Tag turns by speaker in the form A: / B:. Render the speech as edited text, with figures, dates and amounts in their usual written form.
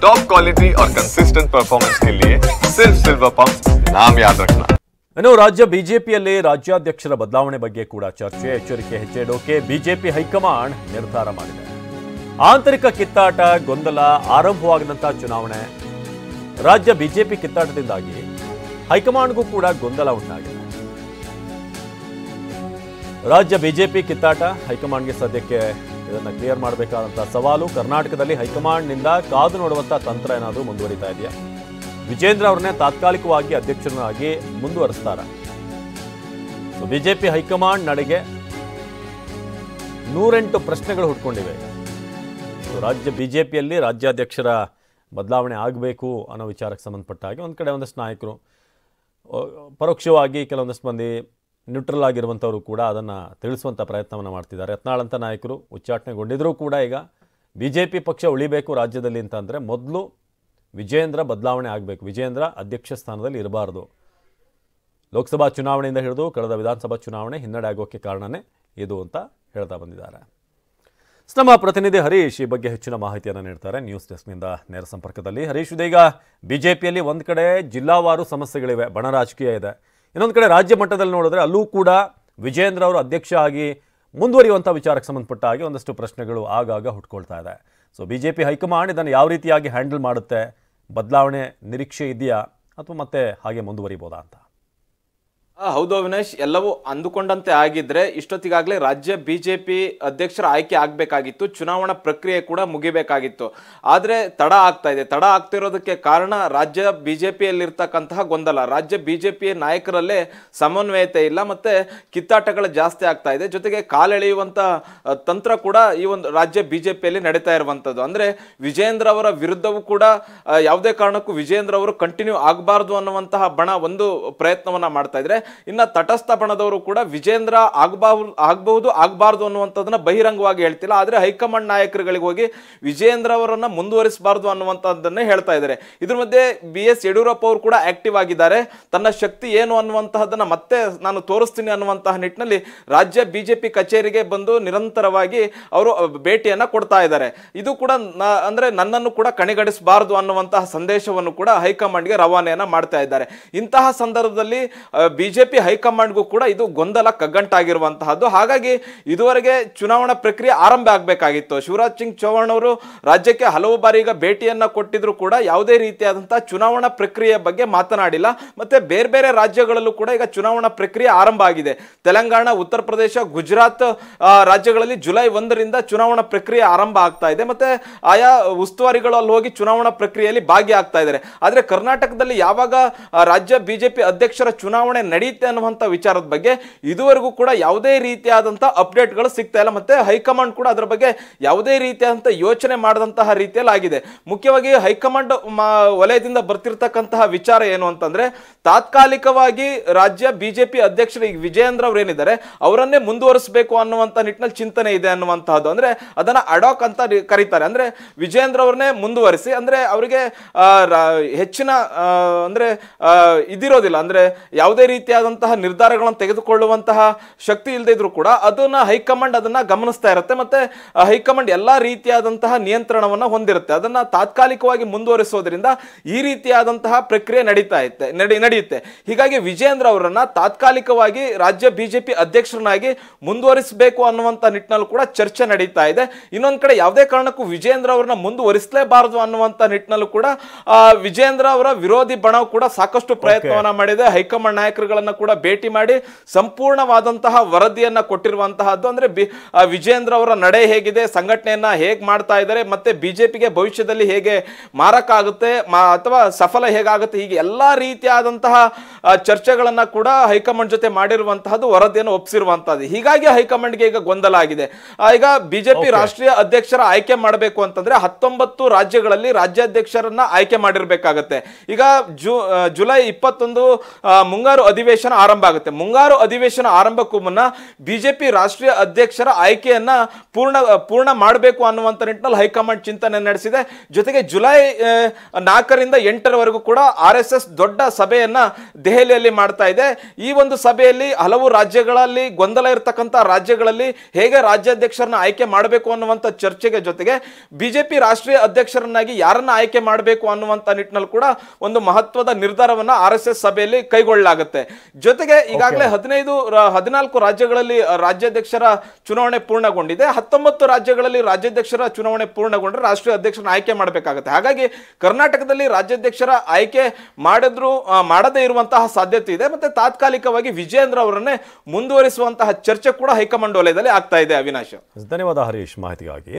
A: Top quality और consistent performance के लिए सिर्फ सिल्वर पंप नाम याद रखना।
B: ಇನ್ನು ರಾಜ್ಯ ಬಿಜೆಪಿಯಲ್ಲಿ ರಾಜ್ಯಾಧ್ಯಕ್ಷರ ಬದಲಾವಣೆ ಬಗ್ಗೆ ಕೂಡ ಚರ್ಚೆ. ಎಚ್ಚರಿಕೆ ಹೆಜ್ಜೆಡೋಕೆ ಬಿಜೆಪಿ ಹೈಕಮಾಂಡ್ ನಿರ್ಧಾರ ಮಾಡಿದೆ. ಆಂತರಿಕ ಕಿತ್ತಾಟ, ಗೊಂದಲ ಆರಂಭವಾಗದಂತಹ ಚುನಾವಣೆ. ರಾಜ್ಯ ಬಿಜೆಪಿ ಕಿತ್ತಾಟದಿಂದಾಗಿ ಹೈಕಮಾಂಡ್ಗೂ ಕೂಡ ಗೊಂದಲ ಉಂಟಾಗಿದೆ. ರಾಜ್ಯ ಬಿಜೆಪಿ ಕಿತ್ತಾಟ ಹೈಕಮಾಂಡ್ಗೆ ಸದ್ಯಕ್ಕೆ ಇದನ್ನು ಕ್ಲಿಯರ್ ಮಾಡಬೇಕಾದಂತಹ ಸವಾಲು. ಕರ್ನಾಟಕದಲ್ಲಿ ಹೈಕಮಾಂಡ್ನಿಂದ ಕಾದು ನೋಡುವಂತಹ ತಂತ್ರ ಏನಾದರೂ ಮುಂದುವರಿತಾ ಇದೆಯಾ? ವಿಜೇಂದ್ರ ಅವರನ್ನೇ ತಾತ್ಕಾಲಿಕವಾಗಿ ಅಧ್ಯಕ್ಷರನ್ನಾಗಿ ಮುಂದುವರಿಸ್ತಾರ? ಬಿಜೆಪಿ ಹೈಕಮಾಂಡ್ ನಡೆಗೆ 108 ಪ್ರಶ್ನೆಗಳು ಹುಟ್ಕೊಂಡಿವೆ. ರಾಜ್ಯ ಬಿಜೆಪಿಯಲ್ಲಿ ರಾಜ್ಯಾಧ್ಯಕ್ಷರ ಬದಲಾವಣೆ ಆಗಬೇಕು ಅನ್ನೋ ವಿಚಾರಕ್ಕೆ ಸಂಬಂಧಪಟ್ಟ ಹಾಗೆ ಒಂದು ಕಡೆ ಒಂದಷ್ಟು ನಾಯಕರು, ಪರೋಕ್ಷವಾಗಿ ಕೆಲವೊಂದಷ್ಟು ಮಂದಿ ನ್ಯೂಟ್ರಲ್ ಆಗಿರುವಂಥವರು ಕೂಡ ಅದನ್ನು ತಿಳಿಸುವಂಥ ಪ್ರಯತ್ನವನ್ನು ಮಾಡ್ತಿದ್ದಾರೆ. ಯತ್ನಾಳ್ ಅಂತ ನಾಯಕರು ಉಚ್ಚಾಟನೆಗೊಂಡಿದ್ರೂ ಕೂಡ ಈಗ ಬಿಜೆಪಿ ಪಕ್ಷ ಉಳಿಬೇಕು ರಾಜ್ಯದಲ್ಲಿ ಅಂತಂದರೆ ಮೊದಲು ವಿಜೇಂದ್ರ ಬದಲಾವಣೆ ಆಗಬೇಕು. ವಿಜೇಂದ್ರ ಅಧ್ಯಕ್ಷ ಸ್ಥಾನದಲ್ಲಿ ಇರಬಾರ್ದು. ಲೋಕಸಭಾ ಚುನಾವಣೆಯಿಂದ ಹಿಡಿದು ಕಳೆದ ವಿಧಾನಸಭಾ ಚುನಾವಣೆ ಹಿನ್ನಡೆ ಆಗೋಕ್ಕೆ ಕಾರಣನೇ ಇದು ಅಂತ ಹೇಳ್ತಾ ಬಂದಿದ್ದಾರೆ. ನಮ್ಮ ಪ್ರತಿನಿಧಿ ಹರೀಶ್ ಈ ಬಗ್ಗೆ ಹೆಚ್ಚಿನ ಮಾಹಿತಿಯನ್ನು ನೀಡ್ತಾರೆ ನ್ಯೂಸ್ ಡೆಸ್ಕ್ನಿಂದ ನೇರ ಸಂಪರ್ಕದಲ್ಲಿ. ಹರೀಶ್, ಇದೀಗ ಬಿಜೆಪಿಯಲ್ಲಿ ಒಂದು ಕಡೆ ಜಿಲ್ಲಾವಾರು ಸಮಸ್ಯೆಗಳಿವೆ, ಬಣ ರಾಜಕೀಯ ಇದೆ. ಇನ್ನೊಂದು ಕಡೆ ರಾಜ್ಯ ಮಟ್ಟದಲ್ಲಿ ನೋಡಿದ್ರೆ ಅಲ್ಲೂ ಕೂಡ ವಿಜೇಂದ್ರ ಅವರು ಅಧ್ಯಕ್ಷ ಆಗಿ ಮುಂದುವರಿಯುವಂಥ ವಿಚಾರಕ್ಕೆ ಸಂಬಂಧಪಟ್ಟ ಹಾಗೆ ಒಂದಷ್ಟು ಪ್ರಶ್ನೆಗಳು ಆಗಾಗ ಹುಟ್ಕೊಳ್ತಾ ಇದೆ. ಸೊ ಬಿಜೆಪಿ ಹೈಕಮಾಂಡ್ ಇದನ್ನು ಯಾವ ರೀತಿಯಾಗಿ ಹ್ಯಾಂಡಲ್ ಮಾಡುತ್ತೆ? ಬದಲಾವಣೆ ನಿರೀಕ್ಷೆ ಇದೆಯಾ ಅಥವಾ ಮತ್ತೆ ಹಾಗೆ ಮುಂದುವರಿಬೋದಾ ಅಂತ?
C: ಹೌದು ಅವಿನಾಶ್, ಎಲ್ಲವೂ ಅಂದುಕೊಂಡಂತೆ ಆಗಿದ್ರೆ ಇಷ್ಟೊತ್ತಿಗಾಗಲೇ ರಾಜ್ಯ ಬಿಜೆಪಿ ಅಧ್ಯಕ್ಷರ ಆಯ್ಕೆ ಆಗಬೇಕಾಗಿತ್ತು, ಚುನಾವಣಾ ಪ್ರಕ್ರಿಯೆ ಕೂಡ ಮುಗಿಬೇಕಾಗಿತ್ತು. ಆದರೆ ತಡ ಆಗ್ತಾ ಇದೆ. ತಡ ಆಗ್ತಿರೋದಕ್ಕೆ ಕಾರಣ ರಾಜ್ಯ ಬಿಜೆಪಿಯಲ್ಲಿರ್ತಕ್ಕಂತಹ ಗೊಂದಲ, ರಾಜ್ಯ ಬಿಜೆಪಿ ನಾಯಕರಲ್ಲೇ ಸಮನ್ವಯತೆ ಇಲ್ಲ, ಮತ್ತೆ ಕಿತ್ತಾಟಗಳು ಜಾಸ್ತಿ ಆಗ್ತಾ ಇದೆ. ಜೊತೆಗೆ ಕಾಲೆಳೆಯುವಂತ ತಂತ್ರ ಕೂಡ ಈ ಒಂದು ರಾಜ್ಯ ಬಿಜೆಪಿಯಲ್ಲಿ ನಡೀತಾ ಇರುವಂಥದ್ದು. ಅಂದ್ರೆ ವಿಜೇಂದ್ರ ಅವರ ವಿರುದ್ಧವೂ ಕೂಡ ಯಾವುದೇ ಕಾರಣಕ್ಕೂ ವಿಜೇಂದ್ರ ಅವರು ಕಂಟಿನ್ಯೂ ಆಗಬಾರ್ದು ಅನ್ನುವಂತಹ ಬಣ ಒಂದು ಪ್ರಯತ್ನವನ್ನ ಮಾಡ್ತಾ ಇದ್ರೆ, ಇನ್ನ ತಟಸ್ಥ ಬಣದವರು ಕೂಡ ವಿಜೇಂದ್ರ ಆಗಬಹುದು ಆಗಬಾರ್ದು ಅನ್ನುವಂಥದ್ದನ್ನ ಬಹಿರಂಗವಾಗಿ ಹೇಳ್ತಿಲ್ಲ. ಆದ್ರೆ ಹೈಕಮಾಂಡ್ ನಾಯಕರುಗಳಿಗೆ ಹೋಗಿ ವಿಜೇಂದ್ರ ಅವರನ್ನ ಮುಂದುವರಿಸಬಾರ್ದು ಅನ್ನುವಂಥದ್ದನ್ನೇ ಹೇಳ್ತಾ ಇದ್ದಾರೆ. ಇದ್ರ ಮಧ್ಯೆ BS ಯಡಿಯೂರಪ್ಪ ಅವರು ಕೂಡ ಆಕ್ಟಿವ್ ಆಗಿದ್ದಾರೆ. ತನ್ನ ಶಕ್ತಿ ಏನು ಅನ್ನುವಂತಹದನ್ನ ಮತ್ತೆ ನಾನು ತೋರಿಸ್ತೀನಿ ಅನ್ನುವಂತಹ ನಿಟ್ಟಿನಲ್ಲಿ ರಾಜ್ಯ ಬಿಜೆಪಿ ಕಚೇರಿಗೆ ಬಂದು ನಿರಂತರವಾಗಿ ಅವರು ಭೇಟಿಯನ್ನ ಕೊಡ್ತಾ ಇದ್ದಾರೆ. ಇದು ಕೂಡ ಅಂದ್ರೆ ನನ್ನನ್ನು ಕೂಡ ಕಣಿಗಡಿಸಬಾರದು ಅನ್ನುವಂತಹ ಸಂದೇಶವನ್ನು ಕೂಡ ಹೈಕಮಾಂಡ್ಗೆ ರವಾನೆಯನ್ನ ಮಾಡ್ತಾ ಇದ್ದಾರೆ. ಇಂತಹ ಸಂದರ್ಭದಲ್ಲಿ ಬಿಜೆಪಿ ಹೈಕಮಾಂಡ್ಗೂ ಕೂಡ ಇದು ಗೊಂದಲ ಕಗ್ಗಂಟಾಗಿರುವಂತಹದ್ದು. ಹಾಗಾಗಿ ಇದುವರೆಗೆ ಚುನಾವಣಾ ಪ್ರಕ್ರಿಯೆ ಆರಂಭ ಆಗಬೇಕಾಗಿತ್ತು. ಶಿವರಾಜ್ ಸಿಂಗ್ ಚೌಹಾಣ್ ಅವರು ರಾಜ್ಯಕ್ಕೆ ಹಲವು ಬಾರಿ ಈಗ ಭೇಟಿಯನ್ನ ಕೊಟ್ಟಿದ್ರು ಕೂಡ ಯಾವುದೇ ರೀತಿಯಾದಂತಹ ಚುನಾವಣಾ ಪ್ರಕ್ರಿಯೆ ಬಗ್ಗೆ ಮಾತನಾಡಿಲ್ಲ. ಮತ್ತೆ ಬೇರೆ ಬೇರೆ ರಾಜ್ಯಗಳಲ್ಲೂ ಕೂಡ ಈಗ ಚುನಾವಣಾ ಪ್ರಕ್ರಿಯೆ ಆರಂಭ ಆಗಿದೆ. ತೆಲಂಗಾಣ, ಉತ್ತರ ಪ್ರದೇಶ, ಗುಜರಾತ್ ರಾಜ್ಯಗಳಲ್ಲಿ ಜುಲೈ 1ರಿಂದ ಚುನಾವಣಾ ಪ್ರಕ್ರಿಯೆ ಆರಂಭ ಆಗ್ತಾ ಇದೆ. ಮತ್ತೆ ಆಯಾ ಉಸ್ತುವಾರಿಗಳು ಅಲ್ಲಿ ಹೋಗಿ ಚುನಾವಣಾ ಪ್ರಕ್ರಿಯೆಯಲ್ಲಿ ಭಾಗಿಯಾಗ್ತಾ ಇದ್ದಾರೆ. ಆದ್ರೆ ಕರ್ನಾಟಕದಲ್ಲಿ ಯಾವಾಗ ರಾಜ್ಯ ಬಿಜೆಪಿ ಅಧ್ಯಕ್ಷರ ಚುನಾವಣೆ ನಡೆಯುತ್ತೆ ಅನ್ನುವಂಥ ವಿಚಾರದ ಬಗ್ಗೆ ಇದುವರೆಗೂ ಕೂಡ ಯಾವುದೇ ರೀತಿಯಾದಂತಹ ಅಪ್ಡೇಟ್ಗಳು ಸಿಗ್ತಾ ಇಲ್ಲ. ಮತ್ತೆ ಹೈಕಮಾಂಡ್ ಕೂಡ ಅದರ ಬಗ್ಗೆ ಯಾವುದೇ ರೀತಿಯಾದಂತಹ ಯೋಚನೆ ಮಾಡದಂತಹ ರೀತಿಯಲ್ಲಿ ಆಗಿದೆ. ಮುಖ್ಯವಾಗಿ ಹೈಕಮಾಂಡ್ ವಲಯದಿಂದ ಬರ್ತಿರ್ತಕ್ಕಂತಹ ವಿಚಾರ ಏನು ಅಂತಂದ್ರೆ, ತಾತ್ಕಾಲಿಕವಾಗಿ ರಾಜ್ಯ ಬಿಜೆಪಿ ಅಧ್ಯಕ್ಷರು ಈಗ ವಿಜಯೇಂದ್ರ ಅವರು ಏನಿದ್ದಾರೆ ಅವರನ್ನೇ ಮುಂದುವರಿಸಬೇಕು ಅನ್ನುವಂಥ ನಿಟ್ಟಿನಲ್ಲಿ ಚಿಂತನೆ ಇದೆ ಅನ್ನುವಂತಹದ್ದು. ಅಂದ್ರೆ ಅದನ್ನ ಅಡಾಕ್ ಅಂತ ಕರೀತಾರೆ. ಅಂದ್ರೆ ವಿಜಯೇಂದ್ರ ಅವ್ರನ್ನೇ ಮುಂದುವರಿಸಿ, ಅಂದ್ರೆ ಅವರಿಗೆ ಹೆಚ್ಚಿನ ಅಂದ್ರೆ ಇದಿರೋದಿಲ್ಲ, ಅಂದ್ರೆ ಯಾವುದೇ ರೀತಿಯಾದಂತಹ ನಿರ್ಧಾರಗಳನ್ನು ತೆಗೆದುಕೊಳ್ಳುವಂತಹ ಶಕ್ತಿ ಇಲ್ಲದೆ ಇದ್ರೂ ಕೂಡ ಅದನ್ನ ಹೈಕಮಾಂಡ್ ಅದನ್ನ ಗಮನಿಸ್ತಾ ಇರುತ್ತೆ. ಮತ್ತೆ ಹೈಕಮಾಂಡ್ ಎಲ್ಲಾ ರೀತಿಯಾದಂತಹ ನಿಯಂತ್ರಣವನ್ನ ಹೊಂದಿರುತ್ತೆ. ಅದನ್ನ ತಾತ್ಕಾಲಿಕವಾಗಿ ಮುಂದುವರಿಸೋದ್ರಿಂದ ಈ ರೀತಿಯಾದಂತಹ ಪ್ರಕ್ರಿಯೆ ನಡೆಯುತ್ತೆ. ಹೀಗಾಗಿ ವಿಜೇಂದ್ರ ಅವರನ್ನ ತಾತ್ಕಾಲಿಕವಾಗಿ ರಾಜ್ಯ ಬಿಜೆಪಿ ಅಧ್ಯಕ್ಷರನ್ನಾಗಿ ಮುಂದುವರಿಸಬೇಕು ಅನ್ನುವಂತ ನಿಟ್ಟಿನಲ್ಲೂ ಕೂಡ ಚರ್ಚೆ ನಡೀತಾ ಇದೆ. ಇನ್ನೊಂದ್ ಕಡೆ ಯಾವುದೇ ಕಾರಣಕ್ಕೂ ವಿಜೇಂದ್ರ ಅವರನ್ನ ಮುಂದುವರಿಸಲೇಬಾರದು ಅನ್ನುವಂತ ನಿಟ್ಟಿನಲ್ಲೂ ಕೂಡ ವಿಜೇಂದ್ರ ಅವರ ವಿರೋಧಿ ಬಣ ಕೂಡ ಸಾಕಷ್ಟು ಪ್ರಯತ್ನವನ್ನ ಮಾಡಿದೆ. ಹೈಕಮಾಂಡ್ ನಾಯಕರುಗಳನ್ನ ಕೂಡ ಭೇಟಿ ಮಾಡಿ ಸಂಪೂರ್ಣವಾದಂತಹ ವರದಿಯನ್ನ ಕೊಟ್ಟಿರುವಂತಹದ್ದು. ಅಂದ್ರೆ ವಿಜೇಂದ್ರ ಅವರ ನಡೆ ಹೇಗಿದೆ, ಸಂಘಟನೆಯನ್ನ ಹೇಗೆ ಮಾಡ್ತಾ ಇದ್ದಾರೆ, ಮತ್ತೆ ಬಿಜೆಪಿಗೆ ಭವಿಷ್ಯದಲ್ಲಿ ಹೇಗೆ ಮಾರಕ ಆಗುತ್ತೆ ಅಥವಾ ಸಫಲ ಹೇಗಾಗುತ್ತೆ, ಹೀಗೆ ಎಲ್ಲಾ ರೀತಿಯಾದಂತಹ ಚರ್ಚೆಗಳನ್ನ ಕೂಡ ಹೈಕಮಾಂಡ್ ಜೊತೆ ಮಾಡಿರುವಂತಹದ್ದು, ವರದಿಯನ್ನು ಒಪ್ಪಿಸಿರುವಂತಹದ್ದು. ಹೀಗಾಗಿ ಹೈಕಮಾಂಡ್ಗೆ ಈಗ ಗೊಂದಲ ಆಗಿದೆ. ಈಗ ಬಿಜೆಪಿ ರಾಷ್ಟ್ರೀಯ ಅಧ್ಯಕ್ಷರ ಆಯ್ಕೆ ಮಾಡಬೇಕು ಅಂತಂದ್ರೆ 19 ರಾಜ್ಯಗಳಲ್ಲಿ ರಾಜ್ಯಾಧ್ಯಕ್ಷರನ್ನ ಆಯ್ಕೆ ಮಾಡಿರ್ಬೇಕಾಗತ್ತೆ. ಈಗ ಜುಲೈ 21 ಮುಂಗಾರು ಅಧಿವೇಶನ ಅಧಿವೇಶನ ಆರಂಭ ಆಗುತ್ತೆ. ಮುಂಗಾರು ಅಧಿವೇಶನ ಆರಂಭಕ್ಕೂ ಮುನ್ನ ಬಿಜೆಪಿ ರಾಷ್ಟ್ರೀಯ ಅಧ್ಯಕ್ಷರ ಆಯ್ಕೆಯನ್ನ ಪೂರ್ಣ ಮಾಡಬೇಕು ಅನ್ನುವಂಥ ನಿಟ್ಟಿನಲ್ಲಿ ಹೈಕಮಾಂಡ್ ಚಿಂತನೆ ನಡೆಸಿದೆ. ಜೊತೆಗೆ ಜುಲೈ 4ರಿಂದ 8ರವರೆಗೂ ಕೂಡ RSS ದೊಡ್ಡ ಸಭೆಯನ್ನ ದೆಹಲಿಯಲ್ಲಿ ಮಾಡ್ತಾ ಇದೆ. ಈ ಒಂದು ಸಭೆಯಲ್ಲಿ ಹಲವು ರಾಜ್ಯಗಳಲ್ಲಿ ಗೊಂದಲ ಇರತಕ್ಕಂಥ ರಾಜ್ಯಗಳಲ್ಲಿ ಹೇಗೆ ರಾಜ್ಯಾಧ್ಯಕ್ಷರನ್ನ ಆಯ್ಕೆ ಮಾಡಬೇಕು ಅನ್ನುವಂಥ ಚರ್ಚೆಗೆ ಜೊತೆಗೆ ಬಿಜೆಪಿ ರಾಷ್ಟ್ರೀಯ ಅಧ್ಯಕ್ಷರನ್ನಾಗಿ ಯಾರನ್ನ ಆಯ್ಕೆ ಮಾಡಬೇಕು ಅನ್ನುವಂಥ ನಿಟ್ಟಿನಲ್ಲಿ ಕೂಡ ಒಂದು ಮಹತ್ವದ ನಿರ್ಧಾರವನ್ನ RSS ಸಭೆಯಲ್ಲಿ ಕೈಗೊಳ್ಳಲಾಗುತ್ತೆ. ಜೊತೆಗೆ ಈಗಾಗಲೇ 14 ರಾಜ್ಯಗಳಲ್ಲಿ ರಾಜ್ಯಾಧ್ಯಕ್ಷರ ಚುನಾವಣೆ ಪೂರ್ಣಗೊಂಡಿದೆ. 19 ರಾಜ್ಯಗಳಲ್ಲಿ ರಾಜ್ಯಾಧ್ಯಕ್ಷರ ಚುನಾವಣೆ ಪೂರ್ಣಗೊಂಡ್ರೆ ರಾಷ್ಟ್ರೀಯ ಅಧ್ಯಕ್ಷರನ್ನ ಆಯ್ಕೆ ಮಾಡಬೇಕಾಗುತ್ತೆ. ಹಾಗಾಗಿ ಕರ್ನಾಟಕದಲ್ಲಿ ರಾಜ್ಯಾಧ್ಯಕ್ಷರ ಆಯ್ಕೆ ಮಾಡದೇ ಇರುವಂತಹ ಸಾಧ್ಯತೆ ಇದೆ. ಮತ್ತೆ ತಾತ್ಕಾಲಿಕವಾಗಿ ವಿಜಯೇಂದ್ರ ಅವರನ್ನೇ ಮುಂದುವರಿಸುವಂತಹ ಚರ್ಚೆ ಕೂಡ ಹೈಕಮಾಂಡ್ ವಲಯದಲ್ಲಿ ಆಗ್ತಾ ಇದೆ. ಅವಿನಾಶ್,
B: ಧನ್ಯವಾದ ಹರೀಶ್ ಮಾಹಿತಿಗಾಗಿ.